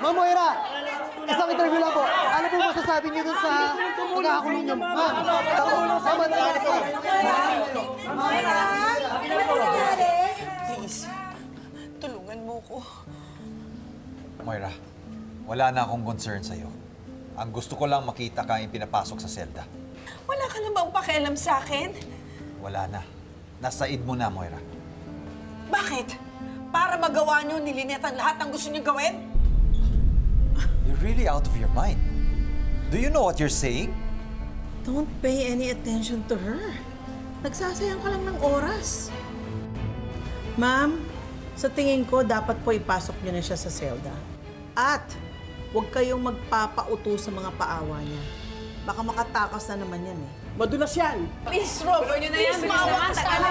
Ma'am Moira, isang interview lang po. Ano po masasabi niyo dun sa pagkakakulong niyo? Ma'am, Please, tulungan mo ko. Moira, wala na akong concern sa'yo. Ang gusto ko lang makita ka yung pinapasok sa selda. Wala ka na bang pakialam sa akin? Wala na. Nasaid mo na, Moira. Bakit? Para magawa niyo ni Lynette ang lahat ng gusto niyo gawin? You're really out of your mind. Do you know what you're saying? Don't pay any attention to her. Nagsasayang ka lang ng oras. Ma'am, sa tingin ko, dapat po ipasok niyo na siya sa selda. At huwag kayong magpapauto sa mga paawa niya. Baka makatakas na naman yan eh. Madulas yan! Please, Robert, yun na yan. Please, maawa ka na.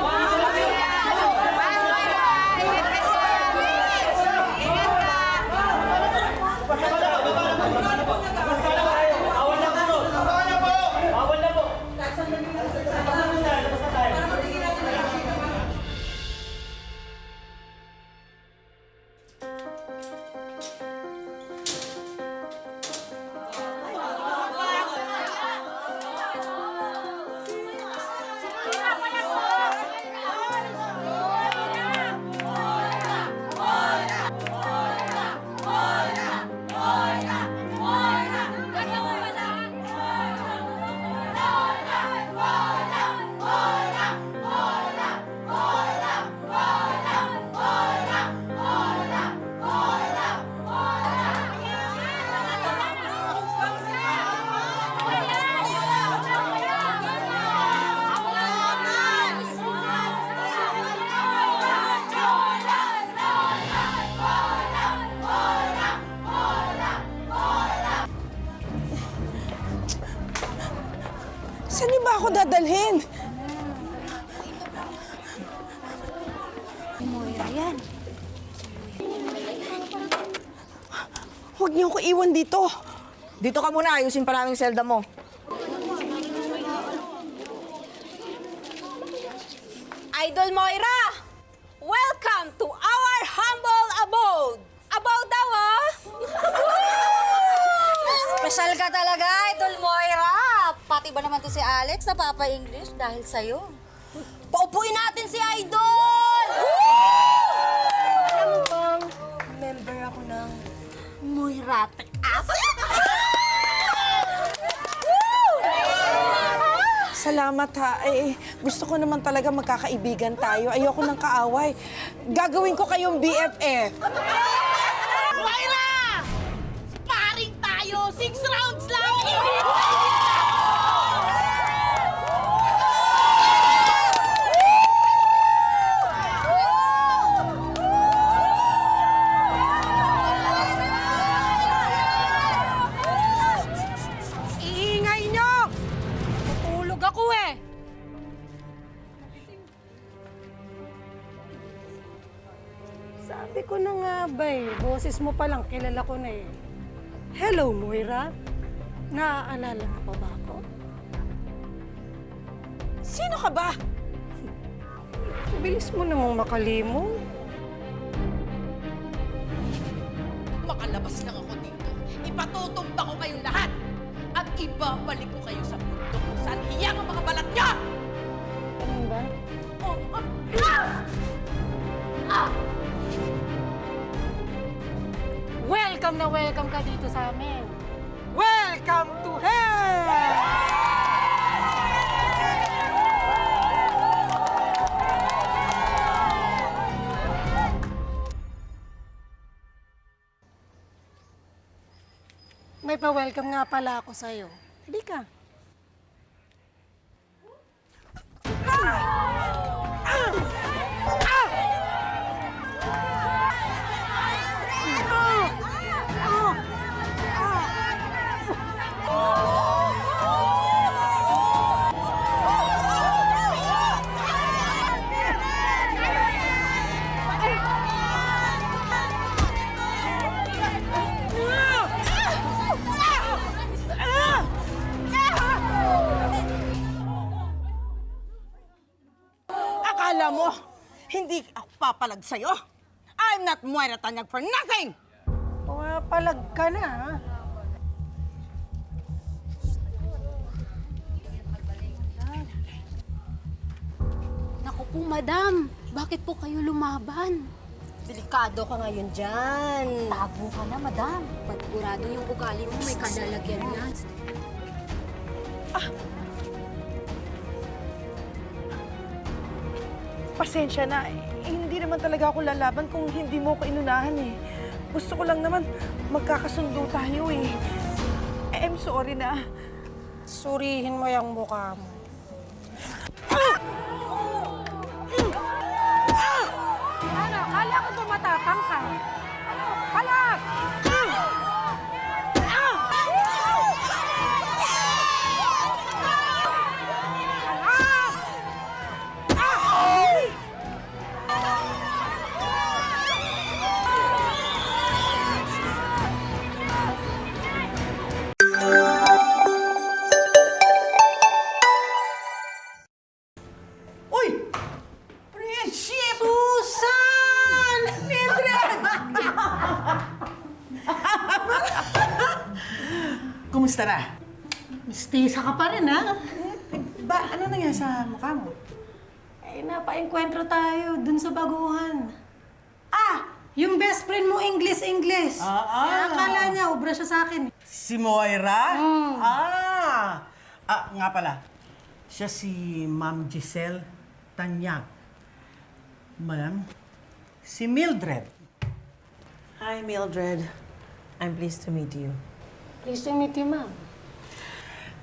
Saan niyo ba ako dadalhin? Moira yan. Huwag niyo ko iwan dito. Dito ka muna, ayusin pa namin selda mo. Idol Moira! Welcome to our humble abode! Abode daw, ah! Special ka talaga, Idol Moira! Pati ba naman to si Alex na Papa-English dahil sa'yo? Paupuin natin si Idol! Alam mo bang member ako ng Moira Taas? Salamat ha. Gusto ko naman talaga magkakaibigan tayo. Ayoko ng kaaway. Gagawin ko kayong BFF. Moira! Sparring tayo! 6 rounds lang! Iingay nyo! Tutulog ako eh! Sabi ko na nga ba eh, boses mo pa lang, kilala ko na eh. Hello, Moira. Naaalala mo pa ba ako? Sino ka ba? Bilis mo namang makalimong. Makalabas lang ako dito. Ipatutumba ko kayong lahat. At ibabalik ko kayo sa mundo kung saan hiyang ang mga balat niya! Ano ba? Welcome na welcome ka dito sa amin. Welcome to hell! May pa-welcome nga pala ako sa'yo. Hindi ka. Akala mo, hindi ako papalag sa'yo? I'm not Moira Tanyag for nothing! Oo nga Papalag ka na, ha? Naku po, madam. Bakit po kayo lumaban? Delikado ka ngayon dyan. Tago ka na, madam. Panigurado yung ugali mo, may kadalagyan na. Pasensya na. Hindi naman talaga ako lalaban kung hindi mo ko inunahan eh. Gusto ko lang naman magkakasundo tayo eh. I'm sorry na. Surihin mo yung mukha mo. Ano? Kala ko ba matapang ka? Ano? Palag! Uy! Friendship! Susan! Mildred! Kumusta na? Mistisa ka pa rin, ha? Ano nangyari sa mukha mo? Eh, napaenkwentro tayo dun sa baguhan. Yung best friend mo, English. Kaya akala niya, obra siya sa akin. Si Moira? Nga pala. Siya si Ma'am Giselle Tanyag. Ma'am, si Mildred. Hi, Mildred. I'm pleased to meet you. Pleased to meet you, ma'am.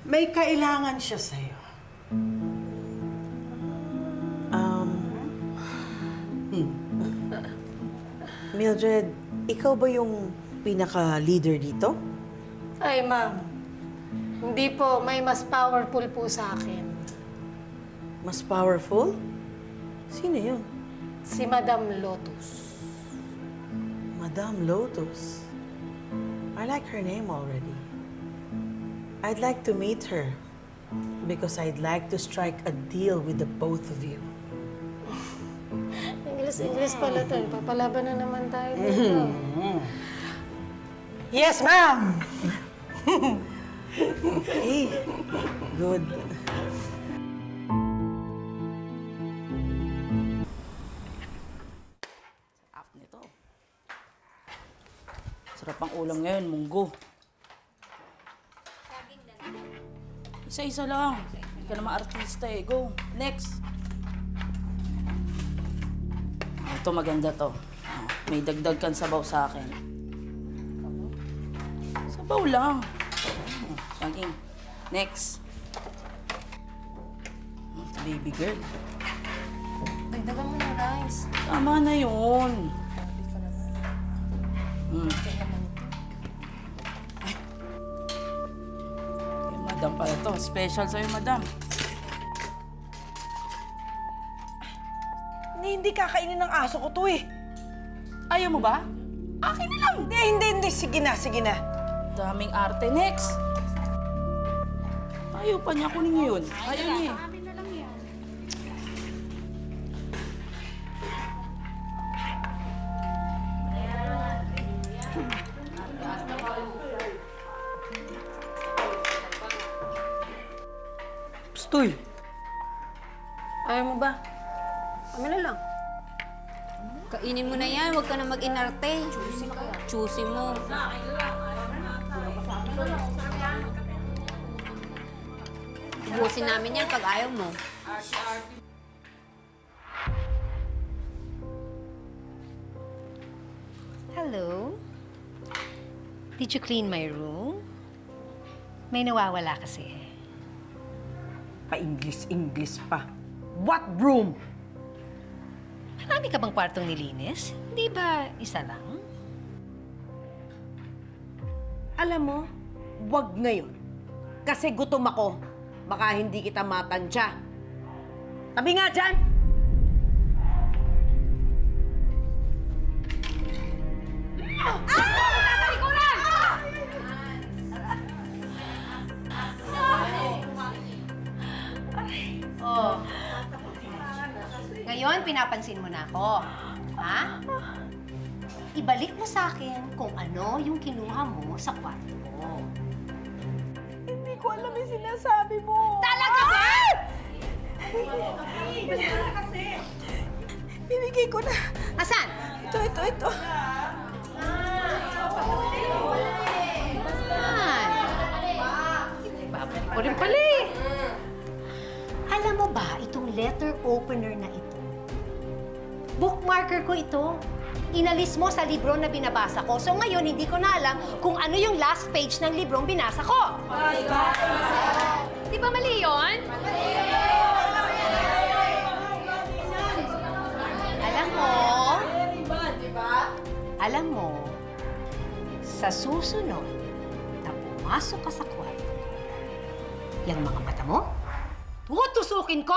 May kailangan siya sa'yo. Mildred, ikaw ba yung pinaka-leader dito? Ay, ma'am. Hindi po. May mas powerful po sa akin. Mas powerful? Sino yun? Si Madam Lotus. Madame Lotus. I like her name already. I'd like to meet her because I'd like to strike a deal with the both of you. English pala to. Papalaban na naman tayo dito. Yes, ma'am! Okay, good. Nito. Sarap ang ulam ngayon, munggo. Isa-isa lang. Hindi ka naman artista eh. Go. Next. Ito maganda to. May dagdag kang sabaw sa akin. Sabaw lang. Saging. Next. Baby girl. Dagdagan mo ng rice. Tama na yun. Ay, madam pala to. Special sa'yo, madam. Hindi kakainin ng aso ko to eh. Ayaw mo ba? Akin na lang. Hindi. Sige na. Daming arte. Next. Ayaw pa niya. Kunin niyo yun. Ayaw niya eh. Stoy! Ayaw mo ba? Kami na lang. Kainin mo na yan. Huwag ka na mag-inarte. Choosy mo. Ubusin namin yan pag ayaw mo. Hello? Did you clean my room? May nawawala kasi. Pa-English pa. What room? Marami ka bang kwartong nilinis? Di ba isa lang? Alam mo, wag ngayon. Kasi gutom ako. Baka hindi kita matansya. Tabi nga dyan! Ngayon, pinapansin mo na ako. Ha? ibalik mo sa akin kung ano yung kinuha mo sa kwarto ko. Hindi ko alam yung sinasabi mo. Talaga ba? Bibigay ko na. Asan? Ito. Asan? Babalik ko rin pala eh. Alam mo ba, itong letter opener na ito, bookmarker ko ito. Inalis mo sa libro na binabasa ko. So ngayon, hindi ko na alam kung ano yung last page ng librong binasa ko. Di ba mali yun? Alam mo, sa susunod na pumasok ka sa kwarto ko, yung mga mata mo, tutusukin ko!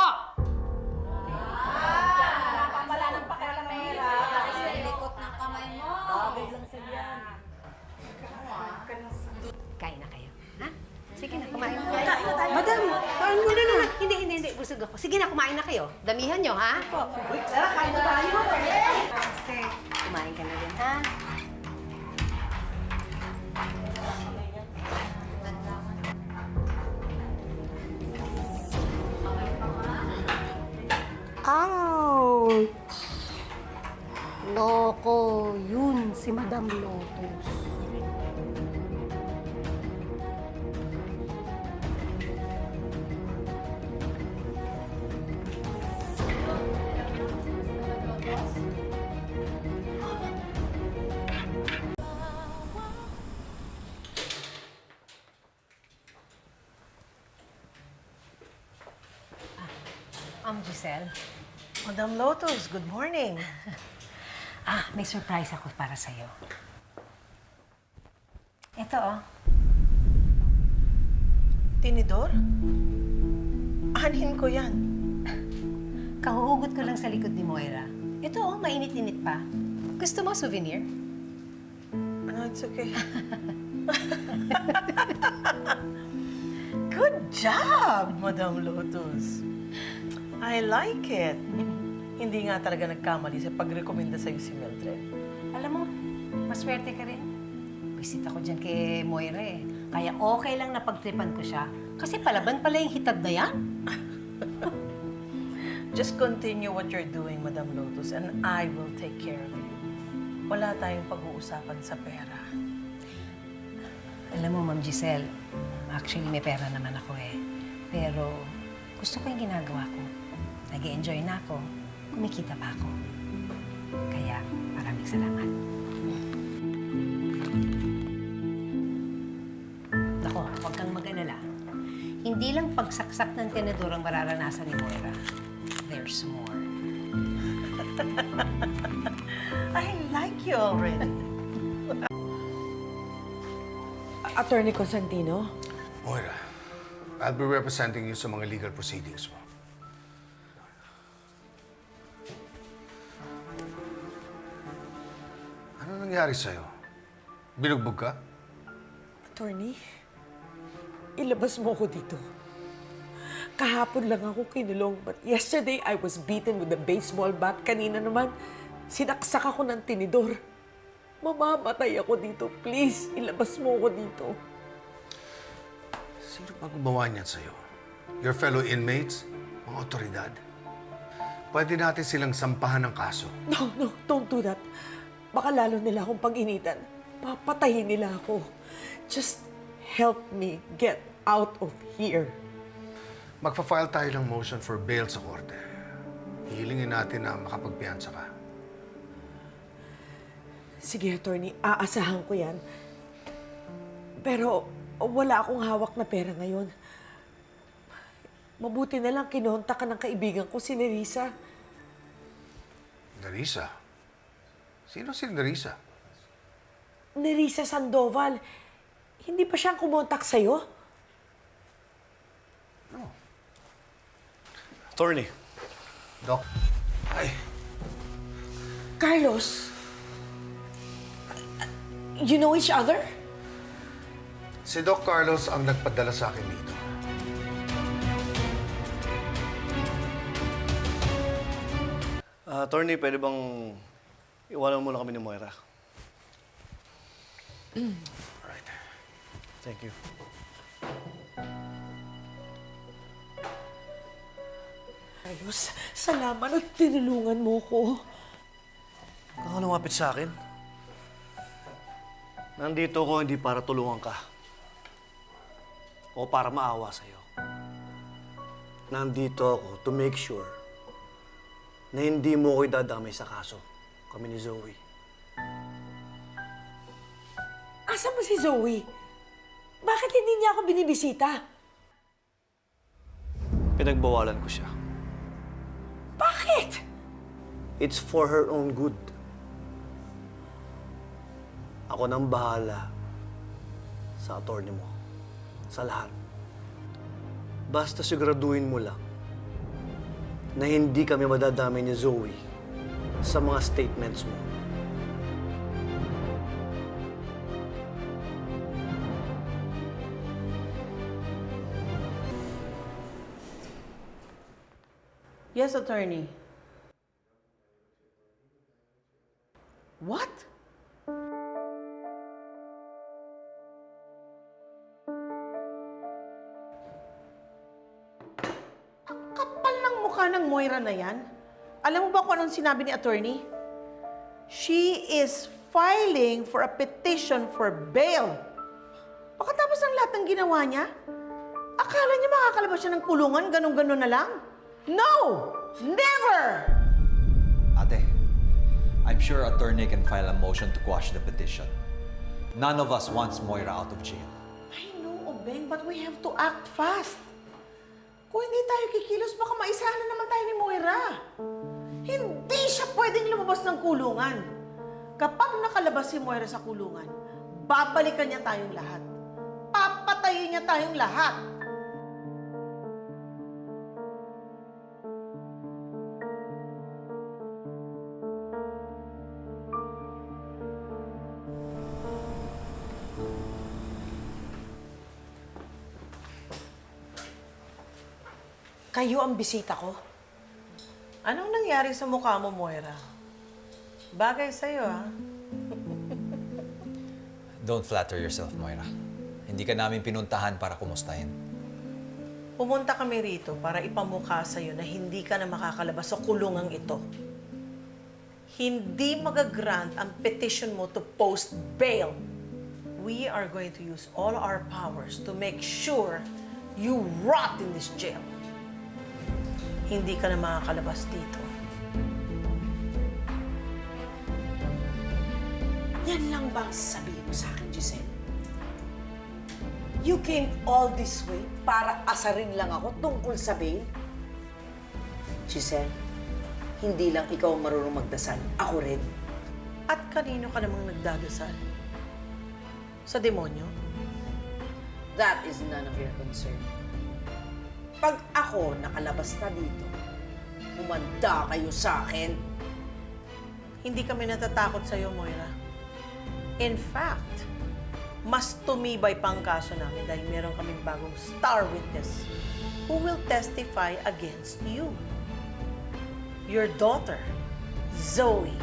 Likot ng kamay mo. Kain na kayo, ha? Sige na, kumain na. Madam, kain muna na. Hindi. Busog ako. Sige na, kumain na kayo. Damihan nyo, ha? Tara, kain na tayo. Kumain ka na rin, ha? Ouch! Loko, yun si Madam Lotus. Giselle. Madam Lotus, good morning. May surprise ako para sa'yo. Ito, oh. Tinidor? Anin ko yan. Kahuhugot ko lang sa likod ni Moira. Ito, oh, mainit-init pa. Gusto mo souvenir? No, it's okay. Good job, Madam Lotus. I like it. Hindi nga talaga nagkamali sa pag-rekomenda sa'yo si Mildred. Alam mo, maswerte ka rin. Visit ako dyan kay Moira eh. Kaya okay lang na pagtripan ko siya. Kasi palaban pala yung hitad na yan. Just continue what you're doing, Madam Lotus, and I will take care of you. Wala tayong pag-uusapan sa pera. Alam mo, Ma'am Giselle, actually may pera naman ako eh. Pero gusto ko yung ginagawa ko. Nag-e-enjoy na ako. Kumikita pa ako. Kaya maraming salamat. Nako, huwag kang mag-alala. Hindi lang pagsaksak ng tenedor ang mararanasan ni Moira. There's more. I like you already. Attorney Constantino? Moira, I'll be representing you sa mga legal proceedings mo. Ano nangyari sa'yo? Binugbog ka? Attorney, ilabas mo ko dito. Kahapon lang ako kinulong, but yesterday I was beaten with a baseball bat. Kanina naman, sinaksak ako ng tinidor. Mamamatay ako dito. Please, ilabas mo ko dito. Sino ba gumawa niyan sa'yo? Your fellow inmates? Mga otoridad? Pwede natin silang sampahan ng kaso. No, don't do that. Baka lalo nila akong pag-initan. Papatayin nila ako. Just help me get out of here. Magpa-file tayo ng motion for bail sa korte. Hihilingin natin na makapagpiyansa ka. Sige, attorney, aasahan ko yan. Pero wala akong hawak na pera ngayon. Mabuti na lang kinontak ka ng kaibigan ko, si Nerissa. Nerissa? Sino si Nerissa? Nerissa Sandoval. Hindi pa siyang kumontak sa'yo? No. Attorney. Doc? Ay. Carlos? You know each other? Si Doc Carlos ang nagpadala sa akin dito. Attorney, pwede bang iwanan muna kami ni Moira? Alright. Thank you. Ayos, salamat at tinulungan mo ko. Baka lumapit sa akin. Nandito ko hindi para tulungan ka. O para maawa sa'yo. Nandito ako to make sure na hindi mo ko idadamay sa kaso. Kami ni Zoe. Asan ba si Zoe? Bakit hindi niya ako binibisita? Pinagbawalan ko siya. Bakit? It's for her own good. Ako nang bahala sa attorney mo. Sa lahat. Basta siguraduhin mo lang na hindi kami madadamay ni Zoe sa mga statements mo. Yes, attorney. What? Ang kapal ng mukha ng Moira na yan. Alam mo ba kung anong sinabi ni attorney? She is filing for a petition for bail. Pagkatapos ng lahat ng ginawa niya, akala niya makakalabas siya ng kulungan, ganun-ganun na lang? No! Never! Ate, I'm sure attorney can file a motion to quash the petition. None of us wants Moira out of jail. I know, Obeng, but we have to act fast. Kung hindi tayo kikilos, baka maisahan na naman tayo ni Moira. Hindi siya pwedeng lumabas ng kulungan. Kapag nakalabas si Moira sa kulungan, babalikan niya tayong lahat. Papatayin niya tayong lahat. Kayo ang bisita ko. Anong nangyari sa mukha mo, Moira? Bagay sa'yo, ha? Don't flatter yourself, Moira. Hindi ka namin pinuntahan para kumustahin. Pumunta kami rito para ipamukha sa'yo na hindi ka na makakalabas sa kulungang ito. Hindi magagrant ang petition mo to post bail. We are going to use all our powers to make sure you rot in this jail. Hindi ka na makakalabas dito. Yan lang ba ang sasabihin mo sa akin, Giselle? You came all this way para asarin lang ako tungkol sa bail? Giselle, hindi lang ikaw ang marunong magdasal. Ako rin. At kanino ka namang nagdadasal? Sa demonyo? That is none of your concern. Pag ako nakalabas na dito, humanda kayo sa akin. Hindi kami natatakot sa'yo, Moira. In fact, mas tumibay pa ang kaso namin dahil meron kaming bagong star witness who will testify against you. Your daughter, Zoe.